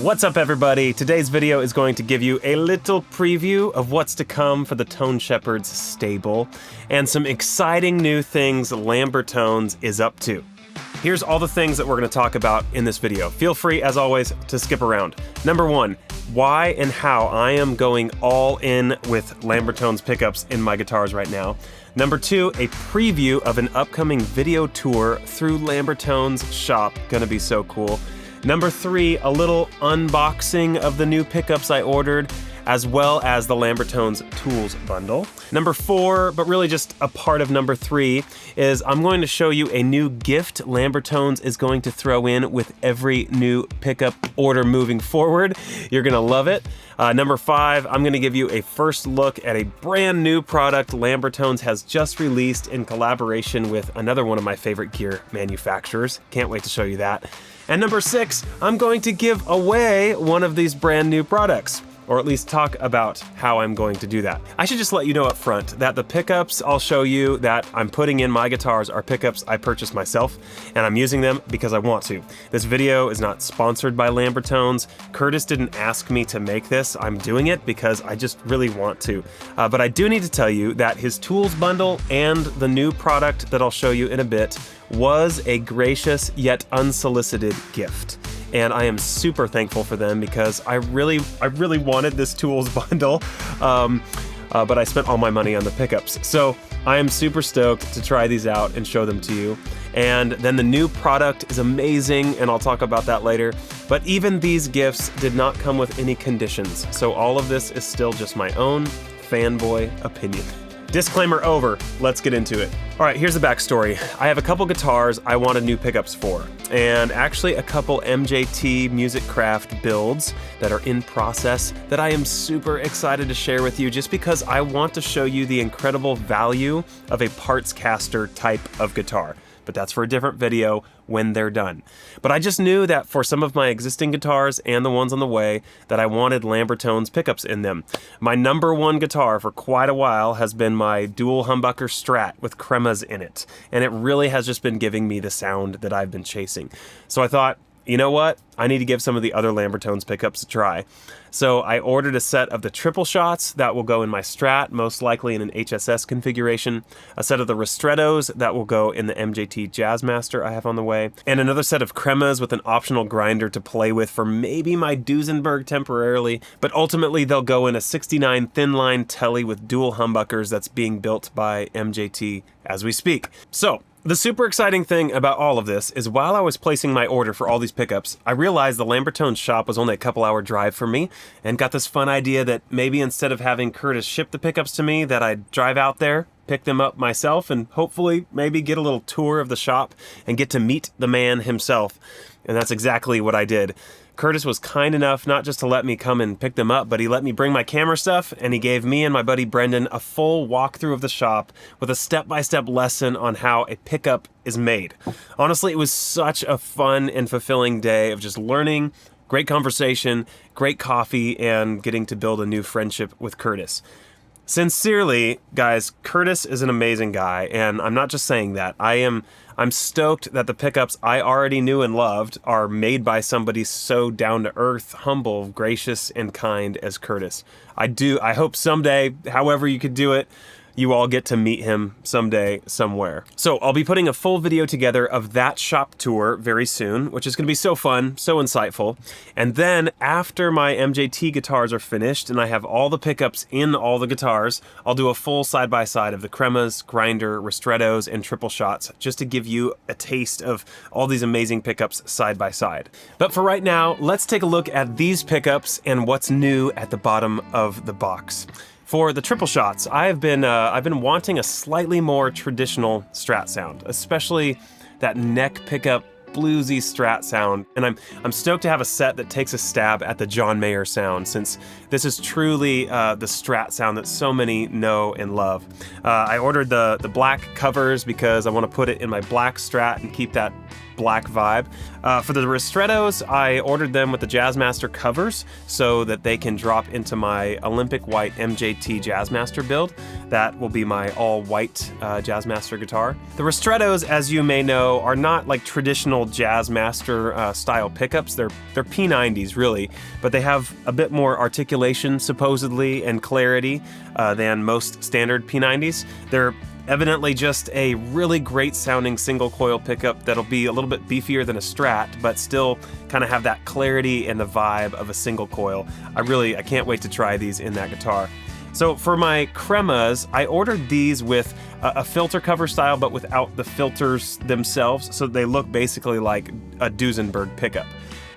What's up, everybody? Today's video is going to give you a little preview of what's to come for the Tone Shepherd's stable and some exciting new things Lambertones is up to. Here's all the things that we're going to talk about in this video. Feel free, as always, to skip around. Number one, why and how I am going all in with Lambertones pickups in my guitars right now. Number two, a preview of an upcoming video tour through Lambertones shop. Gonna be so cool. Number three, a little unboxing of the new pickups I ordered, as well as the Lambertones tools bundle. Number four, but really just a part of number three, is I'm going to show you a new gift Lambertones is going to throw in with every new pickup order moving forward. You're gonna love it. Number five, I'm gonna give you a first look at a brand new product Lambertones has just released in collaboration with another one of my favorite gear manufacturers. Can't wait to show you that. And number six, I'm going to give away one of these brand new products, or at least talk about how I'm going to do that. I should just let you know up front that the pickups I'll show you that I'm putting in my guitars are pickups I purchased myself, and I'm using them because I want to. This video is not sponsored by Lambertones. Kurtis didn't ask me to make this. I'm doing it because I just really want to. But I do need to tell you that his tools bundle and the new product that I'll show you in a bit was a gracious yet unsolicited gift. And I am super thankful for them because I really wanted this tools bundle, but I spent all my money on the pickups. So I am super stoked to try these out and show them to you. And then the new product is amazing, and I'll talk about that later. But even these gifts did not come with any conditions. So all of this is still just my own fanboy opinion. Disclaimer over, let's get into it. All right, here's the backstory. I have a couple guitars I wanted new pickups for, and actually a couple MJT Music Craft builds that are in process that I am super excited to share with you just because I want to show you the incredible value of a parts caster type of guitar. But that's for a different video when they're done. But I just knew that for some of my existing guitars and the ones on the way that I wanted Lambertones pickups in them. My number one guitar for quite a while has been my dual humbucker Strat with cremas in it. And it really has just been giving me the sound that I've been chasing. So I thought, you know what? I need to give some of the other Lambertones pickups a try. So I ordered a set of the triple shots that will go in my Strat, most likely in an HSS configuration, a set of the Ristrettos that will go in the MJT Jazzmaster I have on the way, and another set of cremas with an optional grinder to play with for maybe my Duesenberg temporarily, but ultimately they'll go in a 69 thin line Telly with dual humbuckers that's being built by MJT as we speak. So, the super exciting thing about all of this is while I was placing my order for all these pickups, I realized the Lambertones shop was only a couple-hour drive for me, and got this fun idea that maybe instead of having Kurtis ship the pickups to me, that I'd drive out there, pick them up myself, and hopefully maybe get a little tour of the shop and get to meet the man himself. And that's exactly what I did. Kurtis was kind enough not just to let me come and pick them up, but he let me bring my camera stuff, and he gave me and my buddy Brendan a full walkthrough of the shop with a step-by-step lesson on how a pickup is made. Honestly, it was such a fun and fulfilling day of just learning, great conversation, great coffee, and getting to build a new friendship with Kurtis. Sincerely, guys, Kurtis is an amazing guy, and I'm not just saying that. I'm stoked that the pickups I already knew and loved are made by somebody so down-to-earth, humble, gracious, and kind as Kurtis. I hope someday, however you could do it, you all get to meet him someday, somewhere. So I'll be putting a full video together of that shop tour very soon, which is gonna be so fun, so insightful. And then after my MJT guitars are finished and I have all the pickups in all the guitars, I'll do a full side-by-side of the cremas, grinder, ristrettos, and triple shots, just to give you a taste of all these amazing pickups side by side. But for right now, let's take a look at these pickups and what's new at the bottom of the box. For the triple shots, I've been wanting a slightly more traditional Strat sound, especially that neck pickup bluesy Strat sound. And I'm stoked to have a set that takes a stab at the John Mayer sound, since this is truly the Strat sound that so many know and love. I ordered the black covers because I want to put it in my black Strat and keep that black vibe. For the ristrettos, I ordered them with the Jazzmaster covers so that they can drop into my Olympic White MJT Jazzmaster build. That will be my all-white Jazzmaster guitar. The ristrettos, as you may know, are not like traditional Jazzmaster style pickups. They're P90s, really, but they have a bit more articulation, supposedly, and clarity than most standard P90s. They're evidently just a really great sounding single coil pickup that'll be a little bit beefier than a Strat, but still kind of have that clarity and the vibe of a single coil. I can't wait to try these in that guitar. So for my cremas, I ordered these with a filter cover style, but without the filters themselves, so they look basically like a Duesenberg pickup.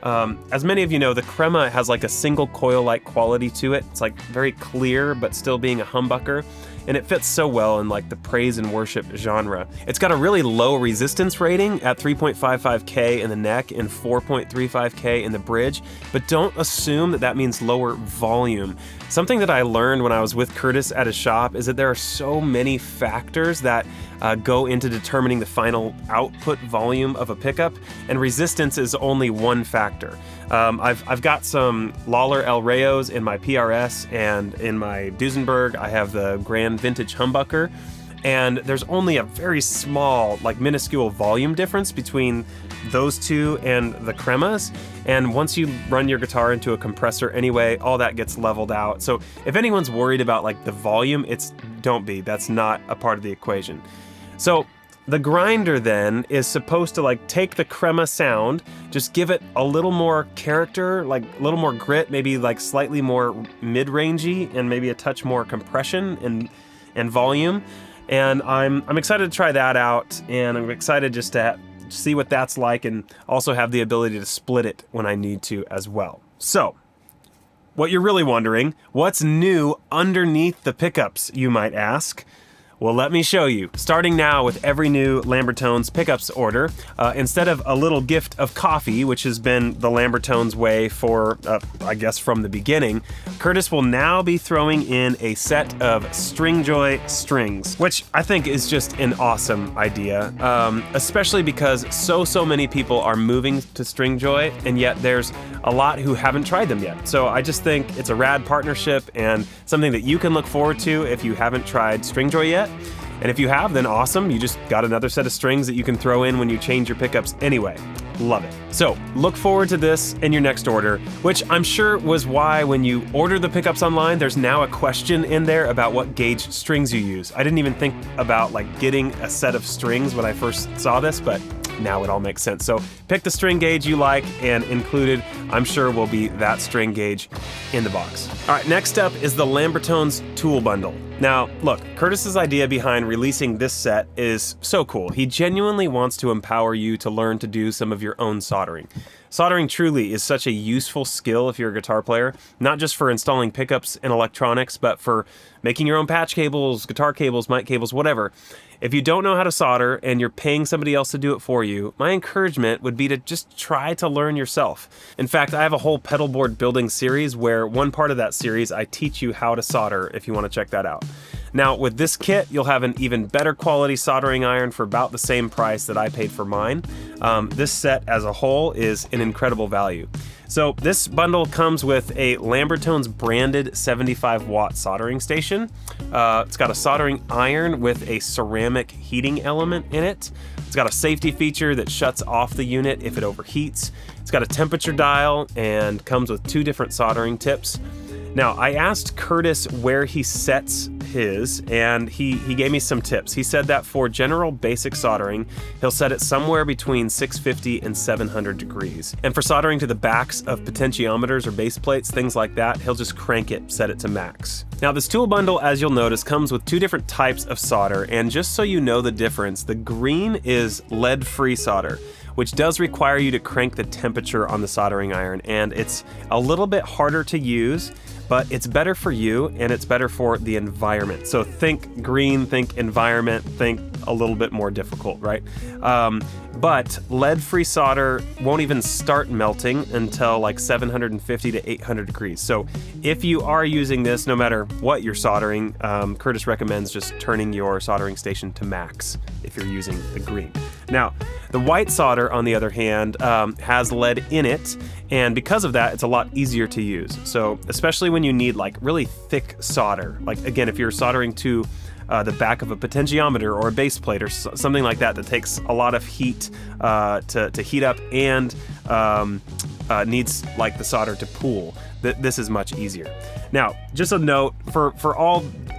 As many of you know, the crema has like a single coil-like quality to it. It's like very clear, but still being a humbucker. And it fits so well in like the praise and worship genre. It's got a really low resistance rating at 3.55K in the neck and 4.35K in the bridge, but don't assume that that means lower volume. Something that I learned when I was with Kurtis at his shop is that there are so many factors that go into determining the final output volume of a pickup, and resistance is only one factor. I've got some Lawler El Reyos in my PRS, and in my Duesenberg I have the Grand Vintage Humbucker, and there's only a very small, like minuscule volume difference between those two and the cremas, and once you run your guitar into a compressor anyway, all that gets leveled out. So if anyone's worried about like the volume, don't be. That's not a part of the equation. So the grinder then is supposed to like take the crema sound, just give it a little more character, like a little more grit, maybe like slightly more mid-rangey and maybe a touch more compression and volume. And I'm excited to try that out, and I'm excited just to see what that's like, and also have the ability to split it when I need to as well. So, what you're really wondering, what's new underneath the pickups, you might ask? Well, let me show you. Starting now with every new Lambertones pickups order, instead of a little gift of coffee, which has been the Lambertones way for, I guess, from the beginning, Kurtis will now be throwing in a set of Stringjoy strings, which I think is just an awesome idea, especially because so many people are moving to Stringjoy, and yet there's a lot who haven't tried them yet. So I just think it's a rad partnership and something that you can look forward to if you haven't tried Stringjoy yet. And if you have, then awesome, you just got another set of strings that you can throw in when you change your pickups anyway. Love it. So look forward to this in your next order, which I'm sure was why when you order the pickups online, there's now a question in there about what gauge strings you use. I didn't even think about like getting a set of strings when I first saw this, but now it all makes sense. So pick the string gauge you like, and included, I'm sure, will be that string gauge in the box. All right, next up is the Lambertones tool bundle. Now, look, Kurtis's idea behind releasing this set is so cool. He genuinely wants to empower you to learn to do some of your own soldering. Soldering truly is such a useful skill if you're a guitar player, not just for installing pickups and electronics, but for making your own patch cables, guitar cables, mic cables, whatever. If you don't know how to solder and you're paying somebody else to do it for you, my encouragement would be to just try to learn yourself. In fact, I have a whole pedal board building series where one part of that series I teach you how to solder if you want to check that out. Now, with this kit, you'll have an even better quality soldering iron for about the same price that I paid for mine. This set as a whole is an incredible value. So this bundle comes with a Lambertones branded 75 watt soldering station. It's got a soldering iron with a ceramic heating element in it. It's got a safety feature that shuts off the unit if it overheats. It's got a temperature dial and comes with 2 different soldering tips. Now, I asked Kurtis where he sets his, and he gave me some tips. He said that for general basic soldering, he'll set it somewhere between 650 and 700 degrees. And for soldering to the backs of potentiometers or base plates, things like that, he'll just crank it, set it to max. Now, this tool bundle, as you'll notice, comes with 2 different types of solder, and just so you know the difference, the green is lead-free solder, which does require you to crank the temperature on the soldering iron, and it's a little bit harder to use, but it's better for you and it's better for the environment. So think green, think environment, think a little bit more difficult, right? But lead-free solder won't even start melting until like 750 to 800 degrees. So if you are using this, no matter what you're soldering, Kurtis recommends just turning your soldering station to max if you're using the green. Now, the white solder, on the other hand, has lead in it, and because of that, it's a lot easier to use. So, especially when you need like really thick solder, like again, if you're soldering to the back of a potentiometer or a base plate or something like that takes a lot of heat to heat up and needs like the solder to pool. This is much easier. Now, just a note, for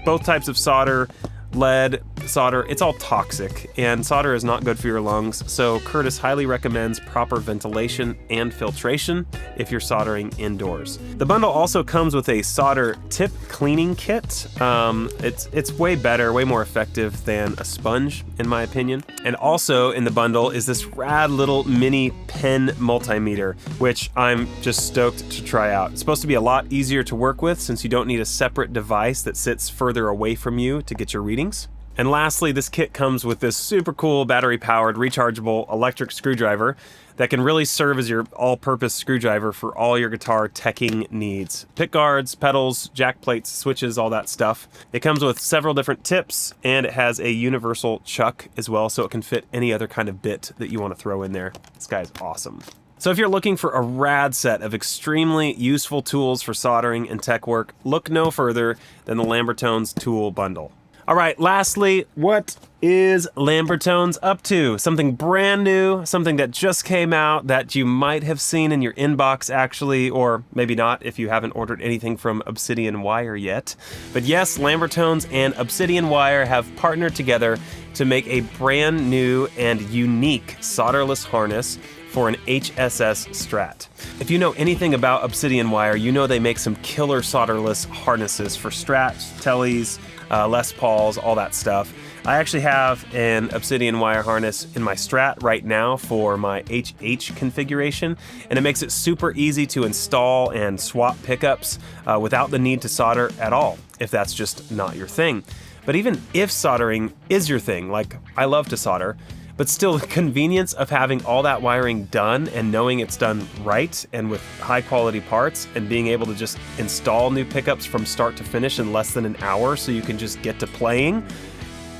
both types of solder, lead, solder, it's all toxic, and solder is not good for your lungs, so Kurtis highly recommends proper ventilation and filtration if you're soldering indoors. The bundle also comes with a solder tip cleaning kit. It's way better, way more effective than a sponge, in my opinion. And also in the bundle is this rad little mini pen multimeter, which I'm just stoked to try out. It's supposed to be a lot easier to work with since you don't need a separate device that sits further away from you to get your readings. And lastly, this kit comes with this super cool battery-powered rechargeable electric screwdriver that can really serve as your all-purpose screwdriver for all your guitar teching needs. Pick guards, pedals, jack plates, switches, all that stuff. It comes with several different tips, and it has a universal chuck as well, so it can fit any other kind of bit that you want to throw in there. This guy's awesome. So if you're looking for a rad set of extremely useful tools for soldering and tech work, look no further than the Lambertones tool bundle. All right, lastly, what is Lambertones up to? Something brand new, something that just came out that you might have seen in your inbox actually, or maybe not if you haven't ordered anything from Obsidian Wire yet. But yes, Lambertones and Obsidian Wire have partnered together to make a brand new and unique solderless harness for an HSS Strat. If you know anything about Obsidian Wire, you know they make some killer solderless harnesses for Strats, Tellies, Les Pauls, all that stuff. I actually have an Obsidian Wire harness in my Strat right now for my HH configuration, and it makes it super easy to install and swap pickups without the need to solder at all, if that's just not your thing. But even if soldering is your thing, like I love to solder, but still the convenience of having all that wiring done and knowing it's done right and with high quality parts and being able to just install new pickups from start to finish in less than an hour so you can just get to playing,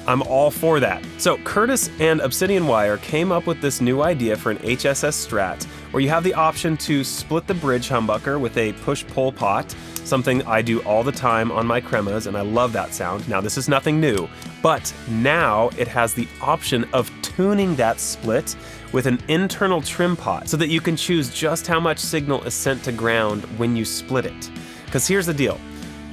I'm all for that. So Kurtis and Obsidian Wire came up with this new idea for an HSS Strat where you have the option to split the bridge humbucker with a push-pull pot, something I do all the time on my cremas, and I love that sound. Now, this is nothing new, but now it has the option of tuning that split with an internal trim pot so that you can choose just how much signal is sent to ground when you split it. Because here's the deal.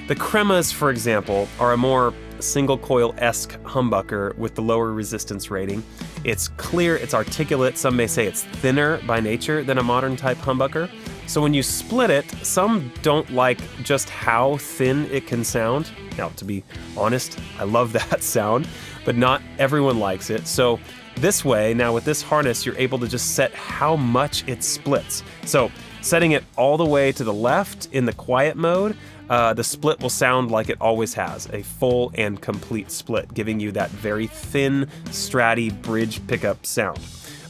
The cremas, for example, are a more single coil-esque humbucker with the lower resistance rating. It's clear, it's articulate, some may say it's thinner by nature than a modern type humbucker. So when you split it, some don't like just how thin it can sound. Now, to be honest, I love that sound, but not everyone likes it. So this way, now with this harness, you're able to just set how much it splits. So setting it all the way to the left in the quiet mode, the split will sound like it always has, a full and complete split, giving you that very thin, stratty bridge pickup sound.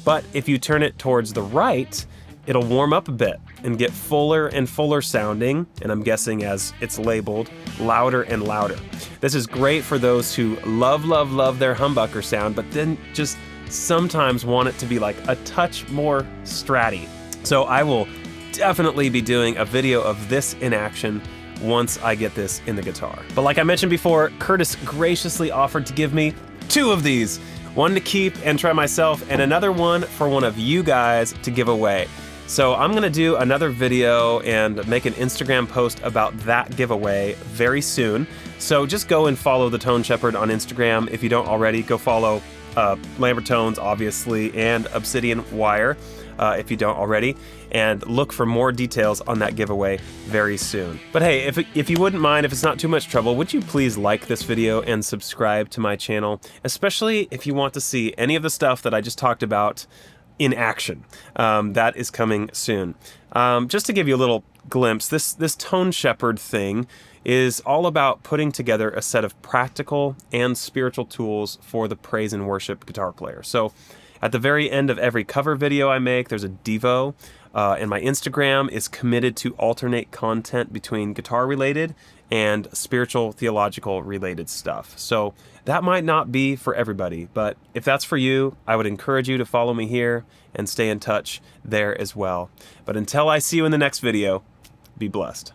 But if you turn it towards the right, it'll warm up a bit and get fuller and fuller sounding, and I'm guessing as it's labeled, louder and louder. This is great for those who love their humbucker sound, but then just sometimes want it to be like a touch more stratty. So I will definitely be doing a video of this in action once I get this in the guitar. But like I mentioned before, Kurtis graciously offered to give me 2 of these. One to keep and try myself, and another one for one of you guys to give away. So I'm gonna do another video and make an Instagram post about that giveaway very soon. So just go and follow the Tone Shepherd on Instagram. If you don't already, go follow Lambertones, obviously, and Obsidian Wire, if you don't already, and look for more details on that giveaway very soon. But hey, if you wouldn't mind, if it's not too much trouble, would you please like this video and subscribe to my channel, especially if you want to see any of the stuff that I just talked about in action. That is coming soon. Just to give you a little glimpse, this Tone Shepherd thing is all about putting together a set of practical and spiritual tools for the praise and worship guitar player. So at the very end of every cover video I make, there's a Devo, and my Instagram is committed to alternate content between guitar-related and spiritual, theological related stuff. So that might not be for everybody, but if that's for you, I would encourage you to follow me here and stay in touch there as well. But until I see you in the next video, be blessed.